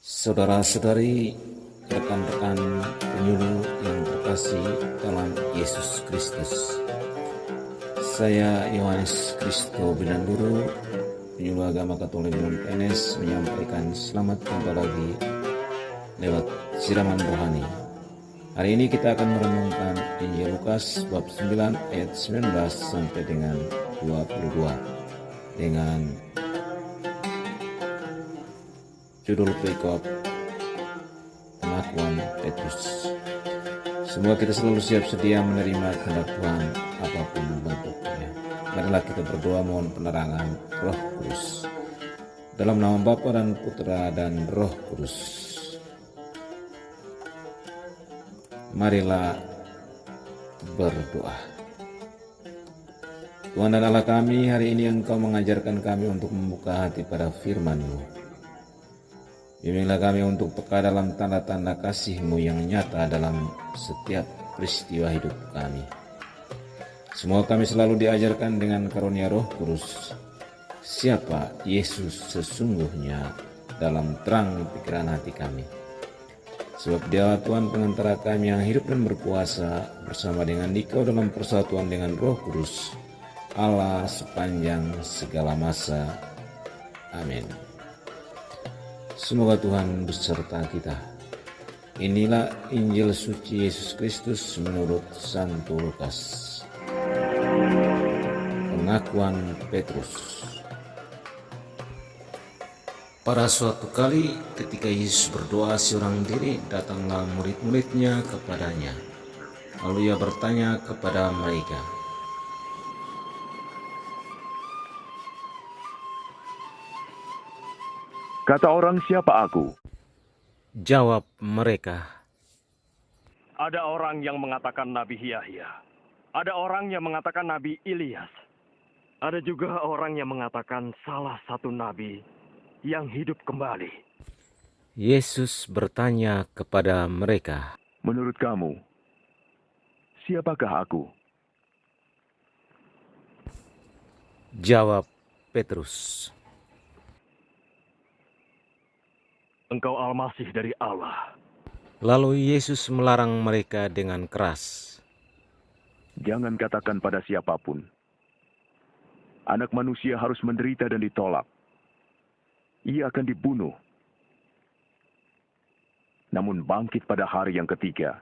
Saudara-saudari, rekan-rekan penyuluh yang terkasih dalam Yesus Kristus. Saya Yohanes Kristo Binanduru, penyuluh agama Katolik PNS, menyampaikan selamat jumpa lagi lewat siraman rohani. Hari ini kita akan merenungkan Injil Lukas bab 9 ayat 19 sampai dengan 22 dengan judul perikop pengakuan Petrus. Semoga kita selalu siap sedia menerima kehendak Tuhan apapun bentuknya. Marilah kita berdoa mohon penerangan Roh Kudus. Dalam nama Bapa dan Putra dan Roh Kudus. Marilah berdoa. Tuhan dan Allah kami, hari ini Engkau mengajarkan kami untuk membuka hati pada firman-Mu. Bimbinglah kami untuk peka dalam tanda-tanda kasih-Mu yang nyata dalam setiap peristiwa hidup kami. Semoga kami selalu diajarkan dengan karunia Roh Kudus siapa Yesus sesungguhnya dalam terang pikiran hati kami. Sebab Dia Tuhan pengantara kami yang hidup dan berkuasa bersama dengan Dikau dalam persatuan dengan Roh Kudus, Allah sepanjang segala masa. Amin. Semoga Tuhan beserta kita. Inilah Injil suci Yesus Kristus menurut Santo Lukas. Pengakuan Petrus. Pada suatu kali ketika Yesus berdoa seorang diri, datanglah murid-muridnya kepadanya. Lalu Ia bertanya kepada mereka, "Kata orang, siapa aku?" Jawab mereka, Ada orang yang mengatakan Nabi Yahya. Ada orang yang mengatakan Nabi Ilyas. Ada juga orang yang mengatakan salah satu nabi yang hidup kembali. Yesus bertanya kepada mereka, "Menurut kamu, siapakah aku?" Jawab Petrus, Engkau Al-Masih dari Allah. Lalu Yesus melarang mereka dengan keras. "Jangan katakan pada siapapun. Anak manusia harus menderita dan ditolak. Ia akan dibunuh. Namun bangkit pada hari yang ketiga."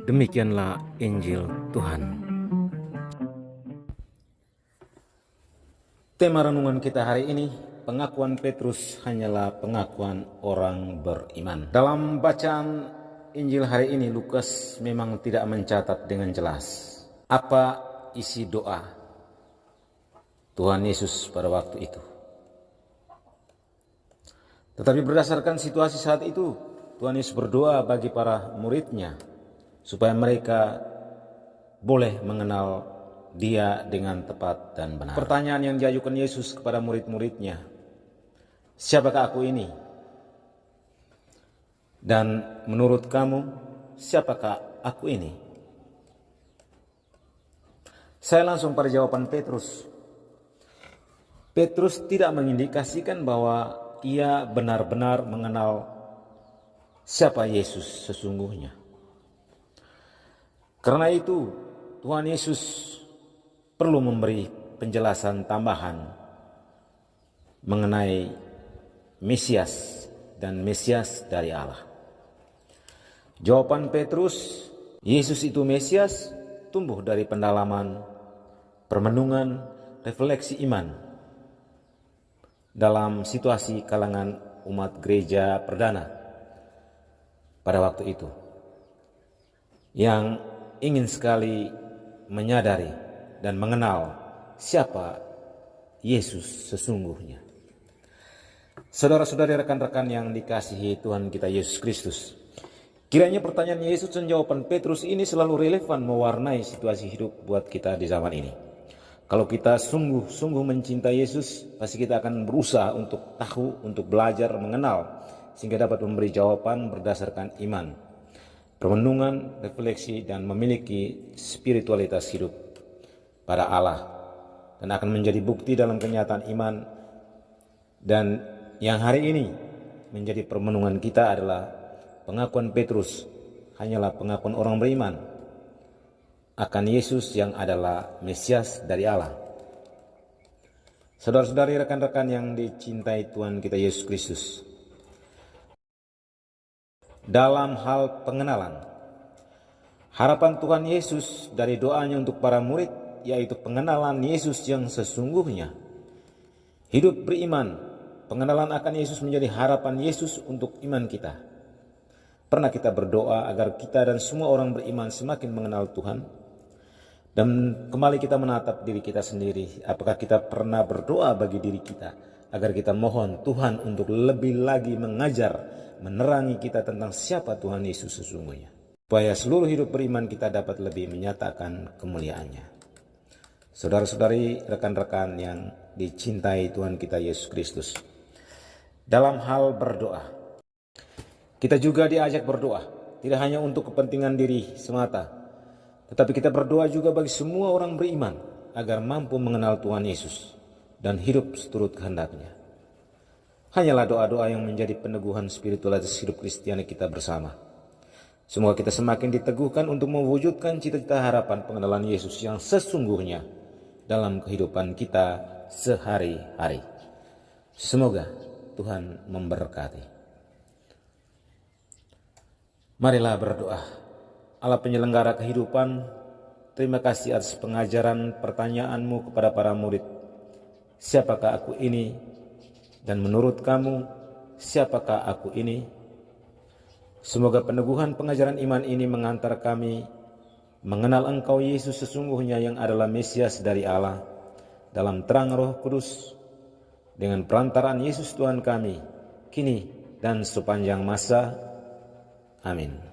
Demikianlah Injil Tuhan. Tema renungan kita hari ini, pengakuan Petrus hanyalah pengakuan orang beriman. Dalam bacaan Injil hari ini, Lukas memang tidak mencatat dengan jelas apa isi doa Tuhan Yesus pada waktu itu. Tetapi berdasarkan situasi saat itu, Tuhan Yesus berdoa bagi para muridnya supaya mereka boleh mengenal Dia dengan tepat dan benar. Pertanyaan yang diajukan Yesus kepada murid-muridnya, siapakah aku ini? Dan menurut kamu, siapakah aku ini? Saya langsung pada jawaban Petrus. Petrus tidak mengindikasikan bahwa ia benar-benar mengenal siapa Yesus sesungguhnya. Karena itu, Tuhan Yesus perlu memberi penjelasan tambahan mengenai Mesias dan Mesias dari Allah. Jawaban Petrus, Yesus itu Mesias, tumbuh dari pendalaman, permenungan, refleksi iman dalam situasi kalangan umat gereja perdana pada waktu itu, yang ingin sekali menyadari dan mengenal siapa Yesus sesungguhnya. Saudara-saudari, rekan-rekan yang dikasihi Tuhan kita Yesus Kristus, kiranya pertanyaan Yesus dan jawaban Petrus ini selalu relevan mewarnai situasi hidup buat kita di zaman ini. Kalau kita sungguh-sungguh mencintai Yesus, pasti kita akan berusaha untuk tahu, untuk belajar, mengenal, sehingga dapat memberi jawaban berdasarkan iman, permenungan, refleksi, dan memiliki spiritualitas hidup pada Allah dan akan menjadi bukti dalam kenyataan iman. Dan yang hari ini menjadi permenungan kita adalah pengakuan Petrus hanyalah pengakuan orang beriman akan Yesus yang adalah Mesias dari Allah. Saudara-saudari, rekan-rekan yang dicintai Tuhan kita Yesus Kristus, dalam hal pengenalan, harapan Tuhan Yesus dari doanya untuk para murid yaitu pengenalan Yesus yang sesungguhnya. Hidup beriman, pengenalan akan Yesus menjadi harapan Yesus untuk iman kita. Pernah kita berdoa agar kita dan semua orang beriman semakin mengenal Tuhan? Dan kembali kita menatap diri kita sendiri. Apakah kita pernah berdoa bagi diri kita agar kita mohon Tuhan untuk lebih lagi mengajar, menerangi kita tentang siapa Tuhan Yesus sesungguhnya, supaya seluruh hidup beriman kita dapat lebih menyatakan kemuliaannya. Saudara-saudari, rekan-rekan yang dicintai Tuhan kita Yesus Kristus, dalam hal berdoa, kita juga diajak berdoa, tidak hanya untuk kepentingan diri semata, tetapi kita berdoa juga bagi semua orang beriman agar mampu mengenal Tuhan Yesus dan hidup seturut kehendak-Nya. Hanyalah doa-doa yang menjadi peneguhan spiritualitas hidup Kristiani kita bersama. Semoga kita semakin diteguhkan untuk mewujudkan cita-cita harapan pengenalan Yesus yang sesungguhnya dalam kehidupan kita sehari-hari. Semoga Tuhan memberkati. Marilah berdoa. Allah penyelenggara kehidupan, terima kasih atas pengajaran pertanyaanmu kepada para murid. Siapakah aku ini? Dan menurut kamu, siapakah aku ini? Semoga peneguhan pengajaran iman ini mengantar kami mengenal Engkau Yesus sesungguhnya yang adalah Mesias dari Allah dalam terang Roh Kudus dengan perantaraan Yesus Tuhan kami, kini dan sepanjang masa. Amin.